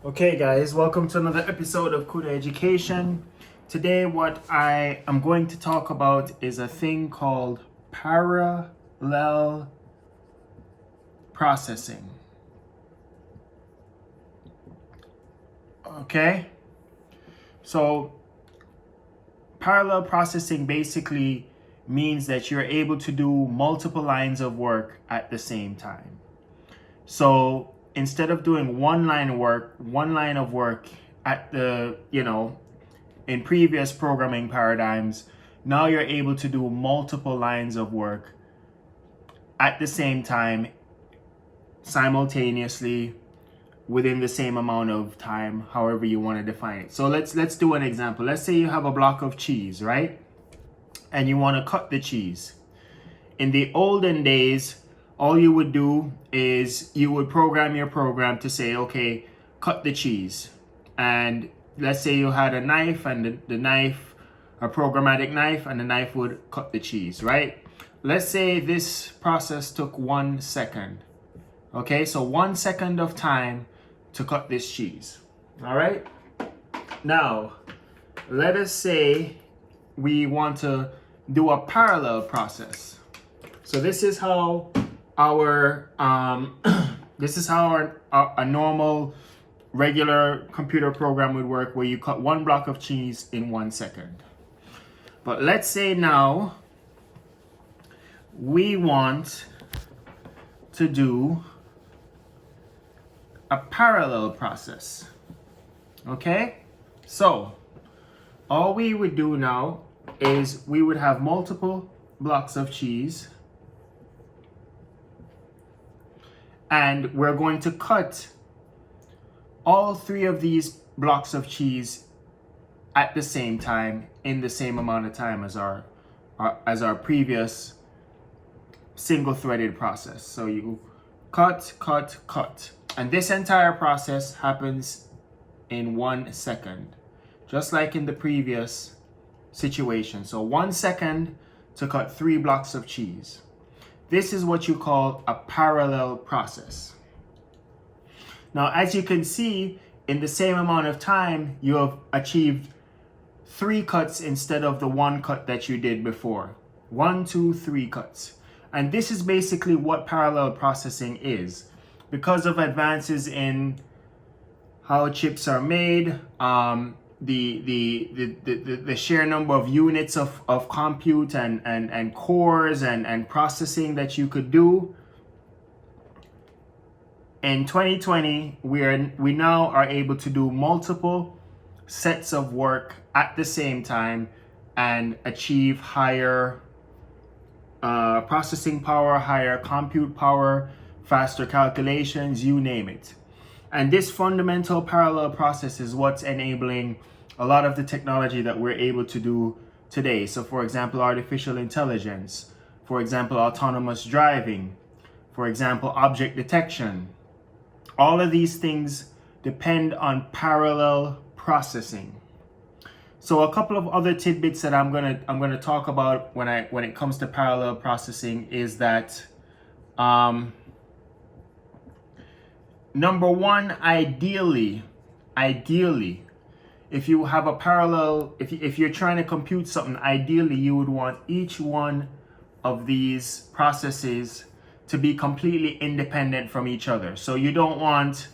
Okay guys, welcome to another episode of Cuda Education. Today what I am going to talk about is a thing called parallel processing. Okay? So parallel processing basically means that you're able to do multiple lines of work at the same time. So instead of doing one line of work at the, in previous programming paradigms, now you're able to do multiple lines of work at the same time, simultaneously, within the same amount of time, however you want to define it. So let's do an example. Let's say you have a block of cheese, right? And you want to cut the cheese. In the olden days, all you would do is you would program your program to say, okay, cut the cheese. And let's say you had a knife and the knife, a programmatic knife, and the knife would cut the cheese, right? Let's say this process took 1 second. Okay, so 1 second of time to cut this cheese. All right. Now, let us say we want to do a parallel process. So this is how our a normal regular computer program would work, where you cut one block of cheese in 1 second. But let's say now we want to do a parallel process. Okay? So all we would do now is we would have multiple blocks of cheese, and we're going to cut all 3 of these blocks of cheese at the same time, in the same amount of time as our previous single threaded process. So you cut, and this entire process happens in 1 second, just like in the previous situation. So 1 second to cut 3 blocks of cheese. This is what you call a parallel process. Now, as you can see, in the same amount of time, you have achieved 3 cuts instead of the 1 cut that you did before. 1, 2, 3 cuts. And this is basically what parallel processing is. Because of advances in how chips are made, the sheer number of units of compute and cores and processing that you could do. In 2020, we now are able to do multiple sets of work at the same time and achieve higher processing power, higher compute power, faster calculations, you name it. And this fundamental parallel process is what's enabling a lot of the technology that we're able to do today. So for example, artificial intelligence, for example, autonomous driving, for example, object detection. All of these things depend on parallel processing. So a couple of other tidbits that I'm gonna talk about when it comes to parallel processing is that number one, ideally, if you have a parallel, if you're trying to compute something, ideally you would want each one of these processes to be completely independent from each other. So you don't want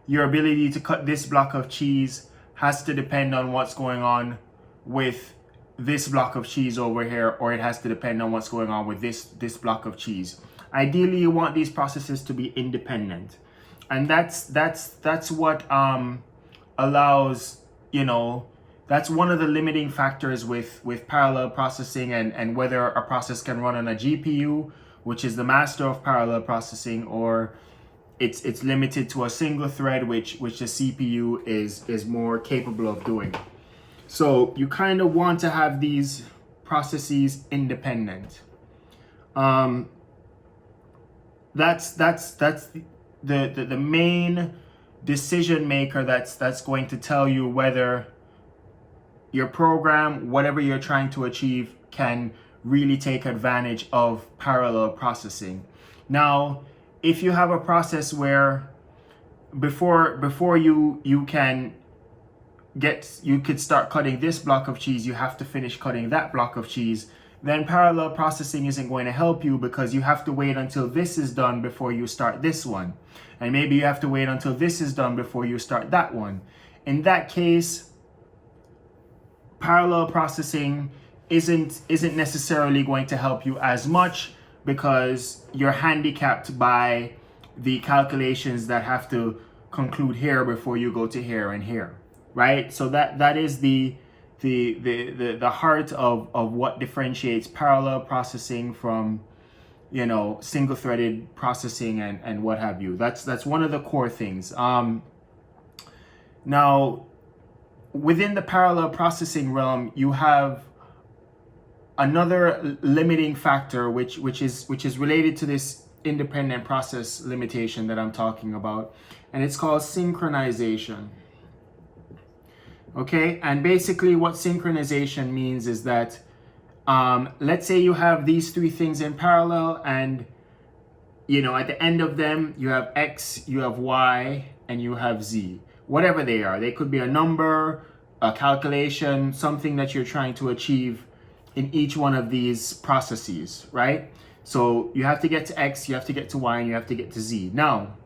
your ability to cut this block of cheese has to depend on what's going on with this block of cheese over here, or it has to depend on what's going on with this block of cheese. Ideally, you want these processes to be independent. And that's what allows, that's one of the limiting factors with parallel processing and whether a process can run on a GPU, which is the master of parallel processing, or it's limited to a single thread, which the CPU is more capable of doing. So you kind of want to have these processes independent. That's the main decision maker that's going to tell you whether your program, whatever you're trying to achieve, can really take advantage of parallel processing. Now, if you have a process where before you could start cutting this block of cheese, you have to finish cutting that block of cheese. Then parallel processing isn't going to help you because you have to wait until this is done before you start this one. And maybe you have to wait until this is done before you start that one. In that case, parallel processing isn't necessarily going to help you as much because you're handicapped by the calculations that have to conclude here before you go to here and here, right? So that is the heart of what differentiates parallel processing from, you know, single threaded processing and what have you. That's one of the core things. Now, within the parallel processing realm, you have another limiting factor which is related to this independent process limitation that I'm talking about, and it's called synchronization. Okay, and basically what synchronization means is that let's say you have these three things in parallel, and you know, at the end of them you have X, you have Y, and you have Z. Whatever they are, they could be a number, a calculation, something that you're trying to achieve in each one of these processes, right? So you have to get to X, you have to get to Y, and you have to get to Z. Now,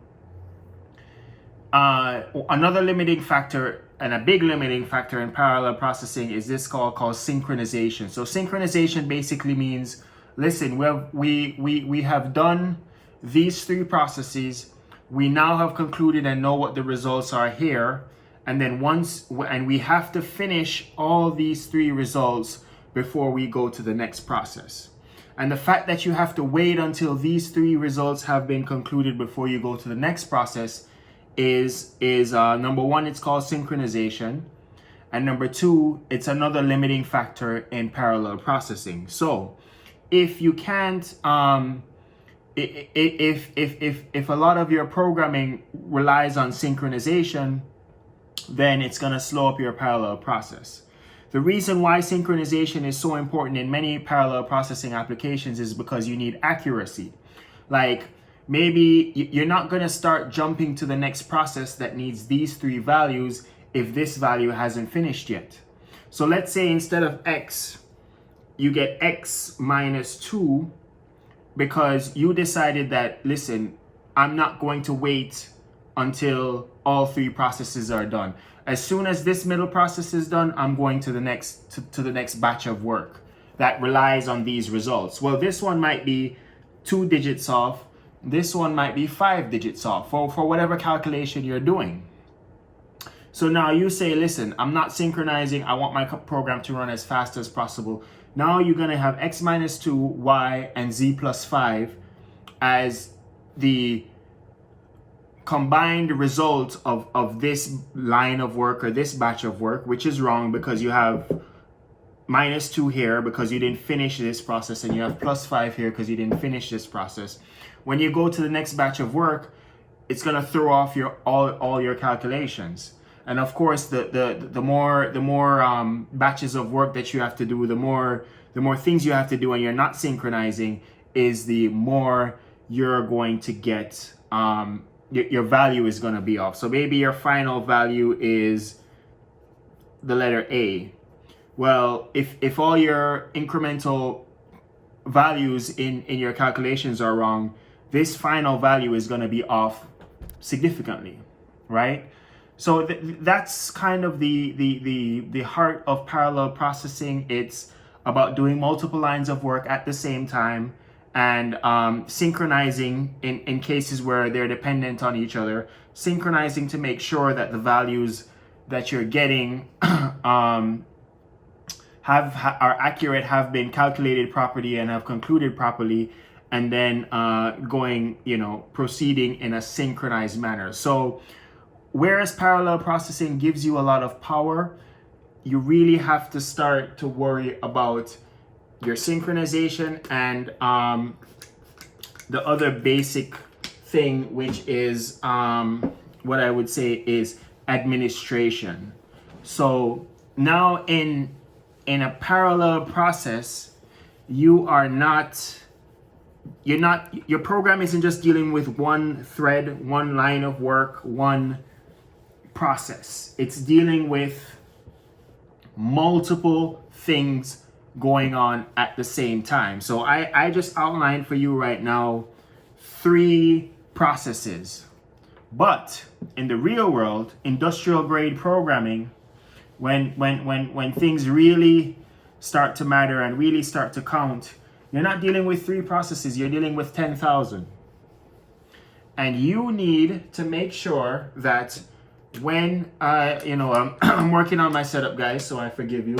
another limiting factor, and a big limiting factor in parallel processing, is this called synchronization. So synchronization basically means, listen, we have done these three processes. We now have concluded and know what the results are here. And then we have to finish all these three results before we go to the next process. And the fact that you have to wait until these three results have been concluded before you go to the next process is number one, it's called synchronization. And number two, it's another limiting factor in parallel processing. So if you can't, if a lot of your programming relies on synchronization, then it's going to slow up your parallel process. The reason why synchronization is so important in many parallel processing applications is because you need accuracy. Like, maybe you're not going to start jumping to the next process that needs these three values if this value hasn't finished yet. So let's say instead of X, you get X minus 2 because you decided that, listen, I'm not going to wait until all three processes are done. As soon as this middle process is done, I'm going to the next batch of work that relies on these results. Well, this one might be 2 digits off. This one might be 5 digits off for whatever calculation you're doing. So now you say, listen, I'm not synchronizing. I want my program to run as fast as possible. Now you're going to have X minus 2, Y, and Z plus 5 as the combined result of this line of work or this batch of work, which is wrong because you have minus 2 here because you didn't finish this process, and you have plus 5 here because you didn't finish this process. When you go to the next batch of work, it's going to throw off all your calculations. And of course, the more batches of work that you have to do, the more things you have to do, and you're not synchronizing, is the more you're going to get. Your value is going to be off. So maybe your final value is the letter A. Well, if all your incremental values in your calculations are wrong, this final value is going to be off significantly, right? So that's kind of the heart of parallel processing. It's about doing multiple lines of work at the same time, and synchronizing in cases where they're dependent on each other, synchronizing to make sure that the values that you're getting are accurate, have been calculated properly, and have concluded properly, and then proceeding in a synchronized manner. So whereas parallel processing gives you a lot of power, you really have to start to worry about your synchronization and the other basic thing, which is what I would say is administration. So now in a parallel process, you are not your program isn't just dealing with one thread, one line of work, one process. It's dealing with multiple things going on at the same time. So I just outlined for you right now 3 processes. But in the real world, industrial grade programming, when things really start to matter and really start to count, you're not dealing with 3 processes, you're dealing with 10,000. And you need to make sure that when, I'm working on my setup, guys, so I forgive you,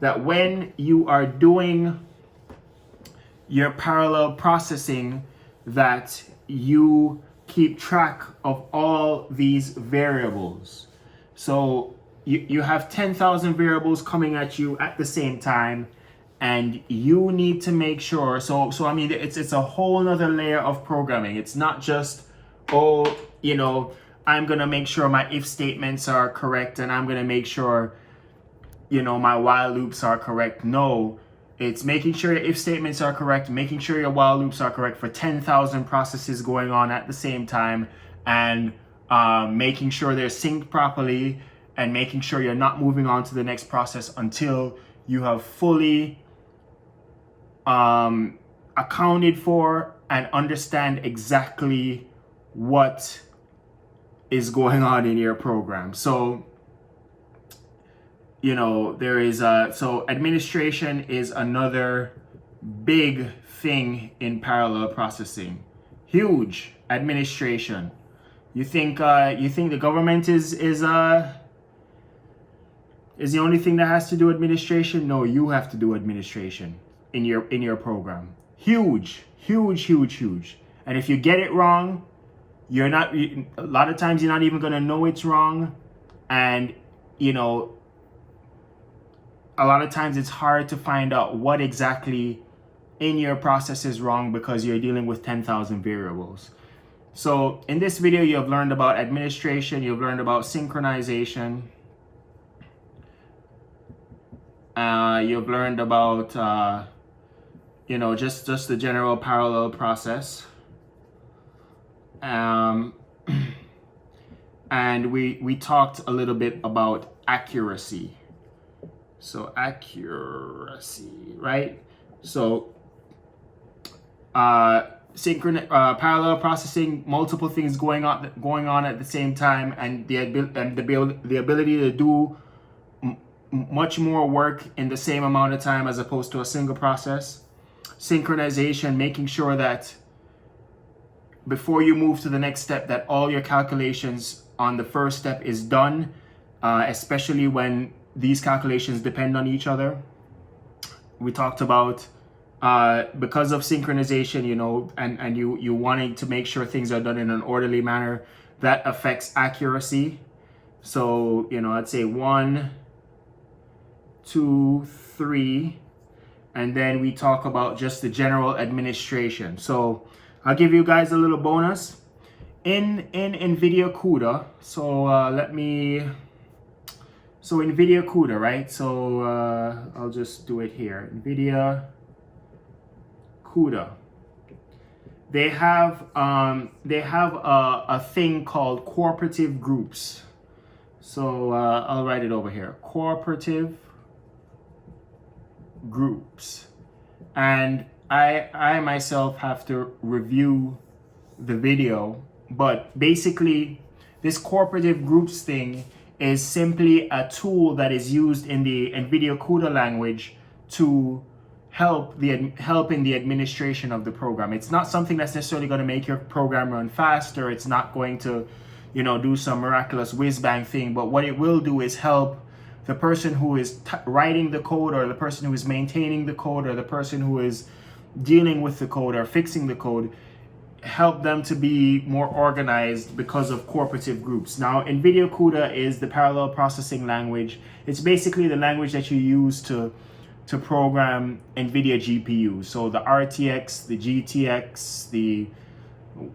that when you are doing your parallel processing, that you keep track of all these variables. So you have 10,000 variables coming at you at the same time, and you need to make sure. So I mean, it's a whole nother layer of programming. It's not just, I'm gonna make sure my if statements are correct, and I'm gonna make sure, my while loops are correct. No, it's making sure your if statements are correct, making sure your while loops are correct for 10,000 processes going on at the same time, and making sure they're synced properly, and making sure you're not moving on to the next process until you have fully accounted for and understand exactly what is going on in your program. So there is so administration is another big thing in parallel processing. Huge administration. You think the government is the only thing that has to do administration? No, you have to do administration in your program. Huge. And if you get it wrong, a lot of times you're not even gonna know it's wrong, and a lot of times it's hard to find out what exactly in your process is wrong because you're dealing with 10,000 variables. So in this video, you have learned about administration, you've learned about synchronization, you've learned about just the general parallel process, and we talked a little bit about accuracy. So accuracy, right? So parallel processing, multiple things going on at the same time, and the ability to do much more work in the same amount of time as opposed to a single process. Synchronization, making sure that before you move to the next step, that all your calculations on the first step is done, especially when these calculations depend on each other. We talked about because of synchronization, and you wanting to make sure things are done in an orderly manner, that affects accuracy. So, I'd say 1, 2, 3, and then we talk about just the general administration. So I'll give you guys a little bonus in Nvidia Cuda. So Nvidia Cuda, right? So I'll just do it here. Nvidia Cuda. They have a thing called cooperative groups. So I'll write it over here. Cooperative groups. And I myself have to review the video, but basically this cooperative groups thing is simply a tool that is used in the Nvidia Cuda language to help in the administration of the program. It's not something that's necessarily going to make your program run faster. It's not going to, do some miraculous whiz-bang thing. But what it will do is help the person who is writing the code, or the person who is maintaining the code, or the person who is dealing with the code or fixing the code, help them to be more organized because of cooperative groups. Now, Nvidia Cuda is the parallel processing language. It's basically the language that you use to program Nvidia GPUs. So the RTX, the GTX, the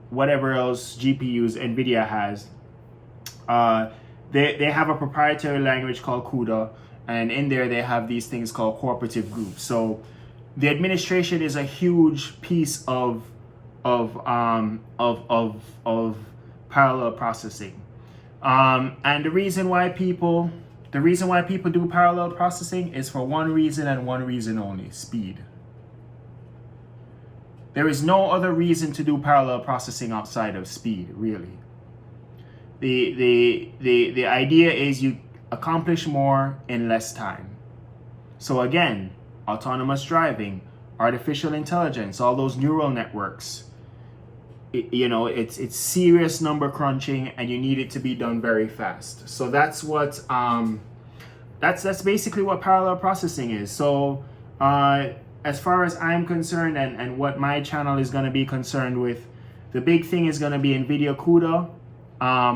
whatever else GPUs Nvidia has, they have a proprietary language called Cuda, and in there they have these things called cooperative groups. So the administration is a huge piece of parallel processing. And the reason why people do parallel processing is for one reason and one reason only: speed. There is no other reason to do parallel processing outside of speed, really. The idea is you accomplish more in less time. So again, autonomous driving, artificial intelligence, all those neural networks, it's serious number crunching, and you need it to be done very fast. So that's what that's basically what parallel processing is. So as far as I'm concerned, and what my channel is going to be concerned with, the big thing is going to be Nvidia Cuda,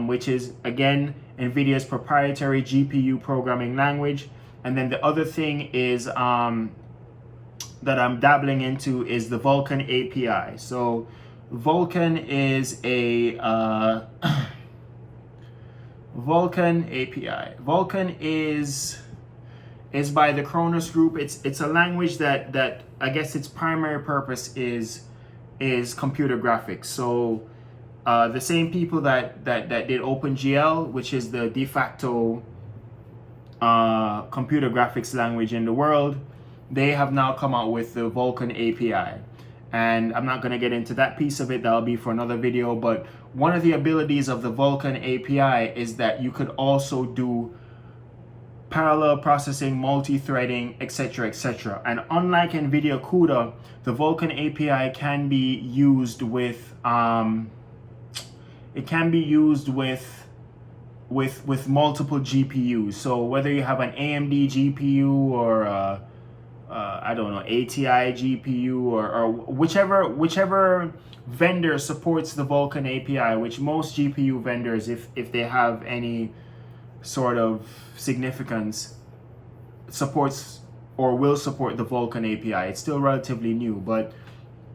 which is, again, Nvidia's proprietary GPU programming language. And then the other thing is that I'm dabbling into is the Vulcan API. So Vulcan is a Vulcan API. Vulcan is by the Kronos Group. It's a language that I guess its primary purpose is computer graphics. So the same people that did OpenGL, which is the de facto computer graphics language in the world, they have now come out with the Vulcan API. And I'm not going to get into that piece of it. That'll be for another video. But one of the abilities of the Vulcan API is that you could also do parallel processing, multi-threading, etc., etc. And unlike Nvidia Cuda, the Vulcan API can be used with multiple GPUs. So whether you have an AMD GPU or I don't know, ATI GPU or whichever vendor supports the Vulcan API, which most GPU vendors, if they have any sort of significance, supports or will support the Vulcan API. It's still relatively new, but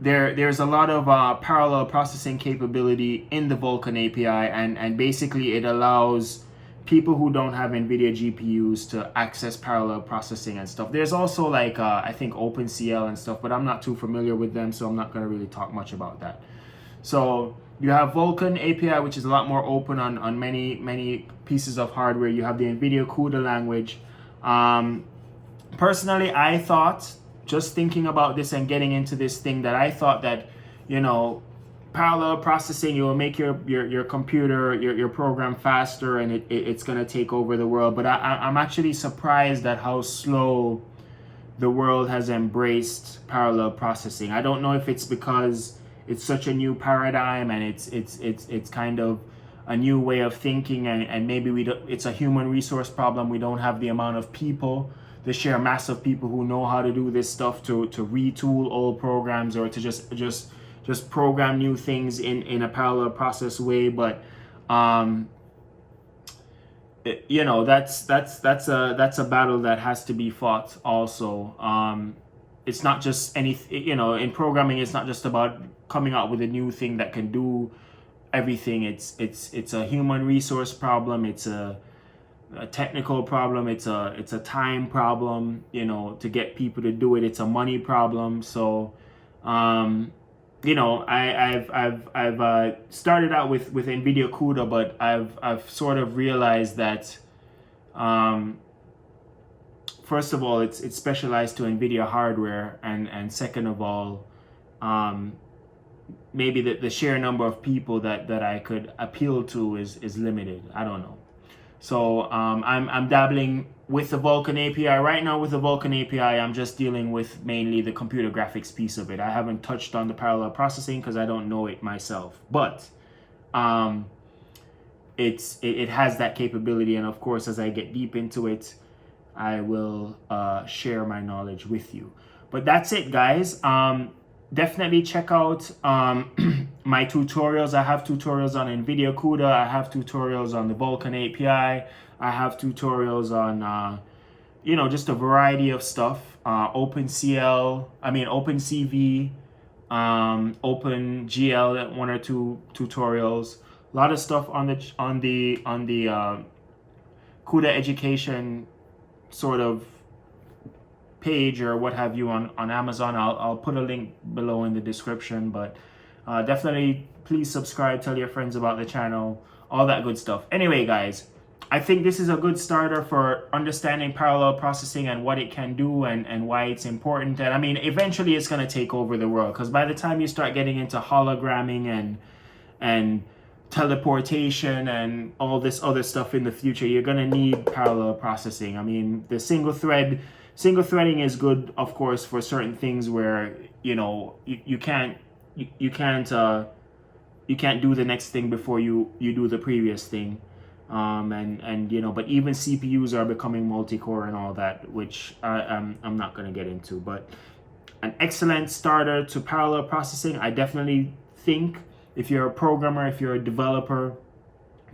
there's a lot of parallel processing capability in the Vulcan API, and basically it allows people who don't have Nvidia GPUs to access parallel processing and stuff. There's also like I think OpenCL and stuff, but I'm not too familiar with them, so I'm not going to really talk much about that. So you have Vulcan API, which is a lot more open on many pieces of hardware. You have the Nvidia Cuda language. Personally, I thought, just thinking about this and getting into this thing, that I thought that, parallel processing, it will make your computer, your program faster, and it's going to take over the world. But I'm actually surprised at how slow the world has embraced parallel processing. I don't know if it's because it's such a new paradigm and it's kind of a new way of thinking, and maybe it's a human resource problem. We don't have the amount of people, the sheer mass of people who know how to do this stuff to retool old programs, or to just program new things in a parallel process way. But that's a battle that has to be fought also. It's not just anything, in programming, it's not just about coming out with a new thing that can do everything. It's a human resource problem, it's a technical problem, it's a time problem, to get people to do it. It's a money problem. So I've started out with Nvidia Cuda, but I've sort of realized that first of all, it's specialized to Nvidia hardware, and second of all, maybe the sheer number of people that I could appeal to is limited. I don't know. So I'm dabbling with the Vulcan API right now. With the Vulcan API, I'm just dealing with mainly the computer graphics piece of it. I haven't touched on the parallel processing because I don't know it myself, but it has that capability, and of course, as I get deep into it, I will share my knowledge with you. But that's it, guys. Definitely check out my tutorials. I have tutorials on Nvidia Cuda. I have tutorials on the Vulcan API. I have tutorials on, just a variety of stuff. OpenCV, OpenGL, one or two tutorials. A lot of stuff on the Cuda education sort of page or what have you on Amazon. I'll put a link below in the description, but definitely please subscribe, tell your friends about the channel, all that good stuff. Anyway, guys, I think this is a good starter for understanding parallel processing and what it can do and why it's important. And I mean, eventually it's going to take over the world, because by the time you start getting into hologramming and teleportation and all this other stuff in the future, you're going to need parallel processing. I mean, the single threading is good, of course, for certain things where, you know, you can't do the next thing before you do the previous thing. And you know, but even CPUs are becoming multi-core and all that, which I'm not going to get into. But an excellent starter to parallel processing. I definitely think if you're a programmer, if you're a developer,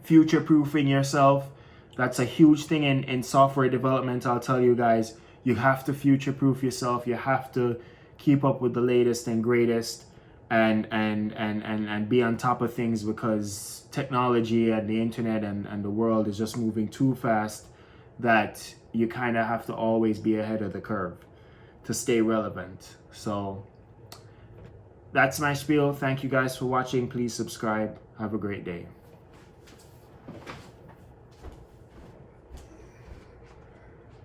future-proofing yourself, that's a huge thing in software development. I'll tell you guys, you have to future-proof yourself. You have to keep up with the latest and greatest and be on top of things, because technology and the internet and the world is just moving too fast that you kind of have to always be ahead of the curve to stay relevant. So that's my spiel. Thank you guys for watching. Please subscribe. Have a great day.